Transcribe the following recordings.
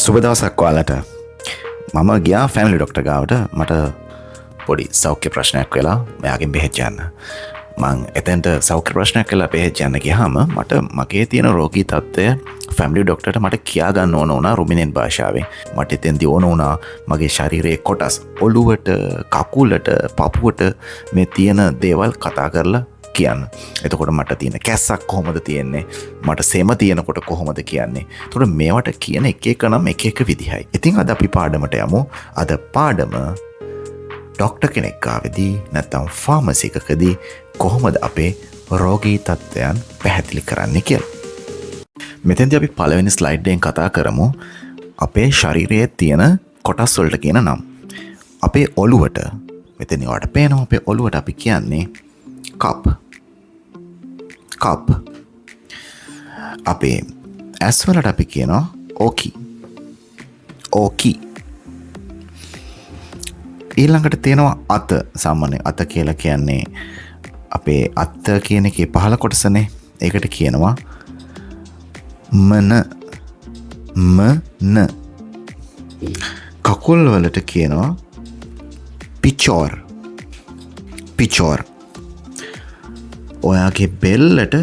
සුබ දවසක් ඔයාලට. මම ගියා ෆැමිලි ඩොක්ටර් ගාවට. මට පොඩි සෞඛ්‍ය ප්‍රශ්නයක් වෙලා මෙයාගෙන් බෙහෙත් යන්න. මං එතෙන්ට සෞඛ්‍ය ප්‍රශ්නයක් වෙලා බෙහෙත් යන්න ගියාම මට මගේ තියෙන රෝගී තත්ත්වය ෆැමිලි ඩොක්ටර්ට මට කියා ගන්න ඕන වුණා රුමිනෙන් භාෂාවෙන්. මට එතෙන්දී ඕන වුණා මගේ ශරීරයේ කොටස් ඔළුවට, කකුලට, පපුවට මේ තියෙන දේවල් කතා කරලා කියන්න. එතකොට මට තියෙන කැස්සක් කොහොමද තියෙන්නේ, මට සෙම තියෙනකොට කොහොමද කියන්නේ. එතකොට මේවට කියන එක එක නම් එක එක විදිහයි. ඉතින් අද අපි පාඩමට යමු. අද පාඩම ඩොක්ටර් කෙනෙක් ආවේදී නැත්නම් ෆාමසි එකකදී කොහොමද අපේ රෝගී තත්ත්වයන් පැහැදිලි කරන්නේ කියලා. මෙතෙන්දී අපි පළවෙනි ස්ලයිඩ් එකෙන් කතා කරමු අපේ ශරීරයේ තියෙන කොටස් වලට කියන නම්. අපේ ඔළුවට, මෙතන ඔයාලට පේනවා අපේ ඔළුවට අපි කියන්නේ කප්. අපේ ඇස් වලට අපි කියනවා ඕකි. ඊළඟට තියෙනවා අත. සාමාන්‍ය අත කියලා කියන්නේ අපේ අත කියන එකේ පහළ කොටසනේ. ඒකට කියනවා මන. කකුල් වලට කියනවා පිචෝර්. ඔයාගේ බෙල්ලට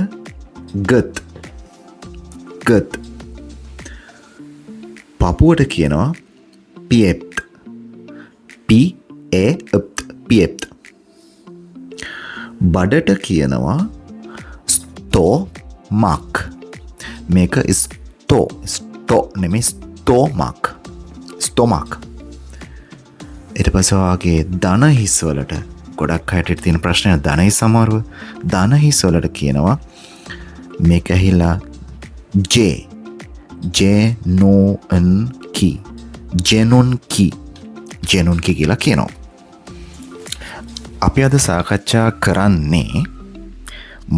ගත්. පපුවට කියනවා පියෙප්ත්. පියෙප්ත්. බඩට කියනවා ස්තෝමක්. මේක ස්තෝ නෙමෙයි ස්තෝමක්. ඊට පස්සේ ඔයාගේ දන හිස් වලට, ගොඩක් අයට තියෙන ප්‍රශ්නය දන හිස් අමාරුව. දන හිස් වලට කියනවා මේක ඇහිලා ජෙනුන්කි කියලා කියනවා. අපි අද සාකච්ඡා කරන්නේ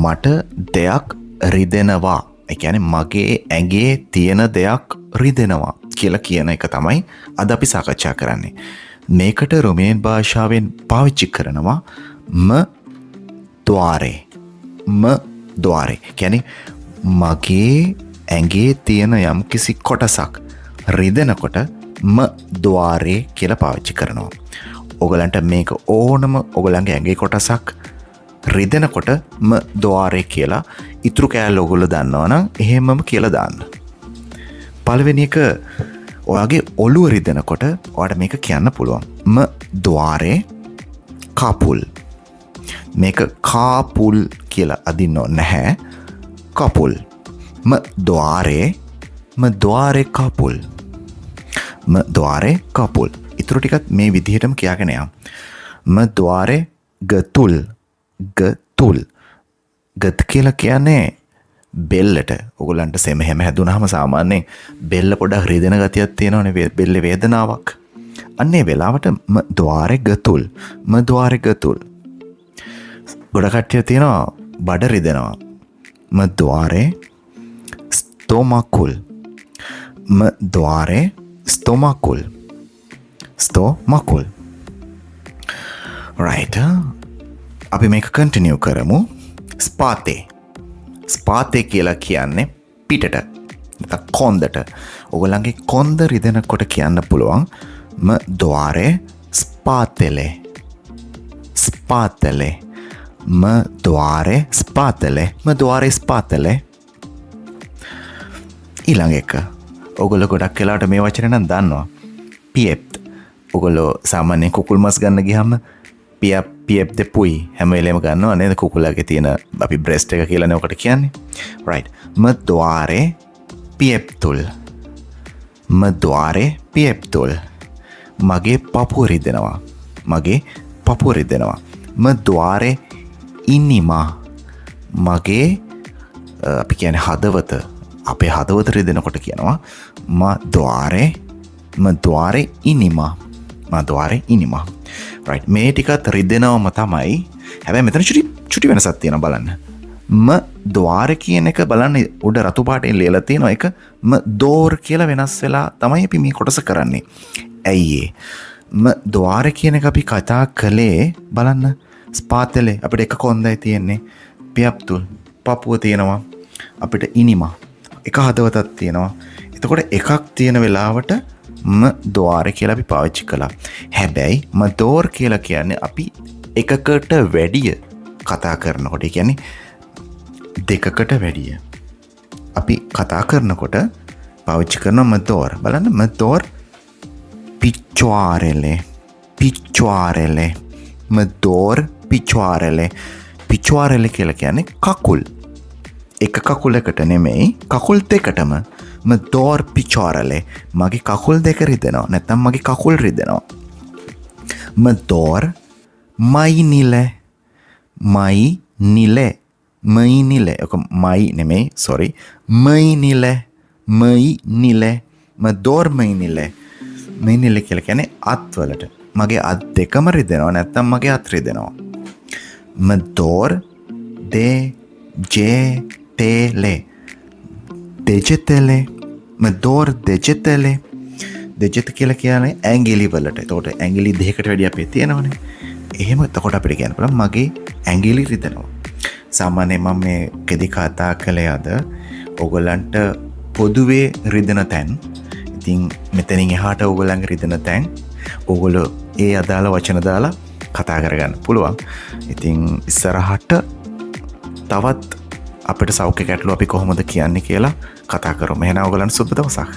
මට දෙයක් රිදෙනවා, ඒ කියන්නේ මගේ ඇඟේ තියෙන දෙයක් රිදෙනවා කියලා කියන එක තමයි අද අපි සාකච්ඡා කරන්නේ. මේකට රුමේන් භාෂාවෙන් පාවිච්චි කරනවා ද්වාරේ. කියන්නේ මගේ ඇඟේ තියෙන යම් කිසි කොටසක් රිදෙනකොට ද්වාරේ කියලා පාවිච්චි කරනවා. ඔයගලන්ට මේක ඕනම ඔයගලන්ගේ ඇඟේ කොටසක් රිදෙනකොට ද්වාරේ කියලා ඉතුරු කෑල්ල ඔයගොල්ලෝ දන්නවනම් එහෙමම කියලා දාන්න. පළවෙනි එක ඔයාගේ ඔළුව රිදෙනකොට ඔයාට මේක කියන්න පුළුවන් ද්වාරේ කපුල්. මේක කාපුල් කියලා අදින්න නැහැ. කපුල්. ද්වාරේ කපුල්. ඉතුරු ටිකත් මේ විදිහටම කියාගෙන යන්න. ද්වාරේ ගතුල්. ගත් කියලා කියන්නේ බෙල්ලට. ඔයගොල්ලන්ට සෙම හැම හැදුනහම සාමාන්‍යයෙන් බෙල්ල පොඩක් රිදෙන ගතියක් තියෙනවනේ, බෙල්ලේ වේදනාවක්. අන්නේ වෙලාවට ද්වාරේ ගතුල්. ගොඩ කට්ටිය තියෙනවා බඩ රිදෙනවා. ද්වාරේ ස්තෝමකුල්. right. අපි මේක කන්ටිනියු කරමු. ස්පාතේ කියලා කියන්නේ පිටට, නැත්නම් කොන්දට. ඔයගොල්ලන්ගේ කොන්ද රිදෙනකොට කියන්න පුළුවන් ද්වාරේ ස්පාතෙලේ. ද්වාරේ ස්පාතෙලේ. ඊළඟ එක ඔයගොල්ලෝ ගොඩක් වෙලාවට මේ වචනේ නම් දන්නවා. පියෙප්ත්. ඔයගොල්ලෝ සාමාන්‍යයෙන් කුකුල් මස් ගන්න ගියාම පියෙප් දෙපුයි හැම වෙලේම ගන්නවා නේද? කුකුලගේ තියෙන අපි බ්‍රෙස්ට් එක කියලානේ ඔකට කියන්නේ. right. ද්වාරේ පියෙප්තුල්. මගේ පපුව රිදෙනවා. ද්වාරේ ඉනිමා. මගේ අපි කියන්නේ හදවත. අපේ හදවත රිදෙනකොට කියනවා ද්වාරේ ඉනිමා. right. මේ ටිකත් රිදෙනවම තමයි. හැබැයි මෙතන චුටි වෙනසක් තියෙනවා බලන්න. ද්වාර කියන එක බලන්න උඩ රතු පාටෙන් ලියලා තියෙනවා. ඒක දෝර් කියලා වෙනස් වෙලා තමයි අපි මේ කොටස කරන්නේ. ඇයි ඒ? ද්වාර කියන එක අපි කතා කළේ බලන්න ස්පාතලේ අපිට එක කොන්දයි තියෙන්නේ. පියප්තුල් පපුව තියෙනවා. අපිට ඉනිමා එක හදවතක් තියෙනවා. එතකොට එකක් තියෙන වෙලාවට ම දෝර කියලා අපි පාවිච්චි කළා. හැබැයි ම දෝර් කියලා කියන්නේ අපි එකකට වැඩිය කතා කරනකොට කියන්නේ දෙකකට වැඩිය අපි කතා කරනකොට පාවිච්චි කරන ම දෝර්. බලන්න ම දෝර් පිච්චුආරෙලේ ම දෝර් පිච්චුආරෙලේ කියලා කියන්නේ කකුල්. එක කකුලකට නෙමෙයි කකුල් දෙකටම ම දෝර් පිච්චුආරෙලේ මගේ කකුල් දෙක රිදෙනවා නැත්නම් මගේ කකුල් රිදෙනවා. ම දෝර් මයි නිලේ ඔක මයි නෙමෙයි sorry මයි නිලේ ම දෝර් මයි නිලේ කියලා කියන්නේ අත්වලට මගේ අත් දෙකම රිදෙනවා නැත්නම් මගේ අත් රිදෙනවා. ම දෝර් දෙජතෙලේ ම දෝර් දෙජතෙලේ දෙජත කියලා කියන්නේ ඇඟිලි වලට. එතකොට ඇඟිලි දෙකකට වැඩි අපේ තියෙනවනේ. එහෙම එතකොට අපිට කියන්න පුළුවන් මගේ ඇඟිලි රිදෙනවා. සාමාන්‍යයෙන් මම මේ කෙදි කතා කළේ අද ඔයගලන්ට පොදුවේ රිදෙන තැන්. ඉතින් මෙතනින් එහාට ඔයගලන්ගේ රිදෙන තැන් ඔයගොල්ලෝ ඒ අදාළ වචන දාලා කතා කරගන්න පුළුවන්. ඉතින් ඉස්සරහට තවත් අපිට සෞඛ්‍ය ගැටලු අපි කොහොමද කියන්නේ කියලා කතා කරමු. එහෙනම් ඔයගලන්ට සුබ දවසක්.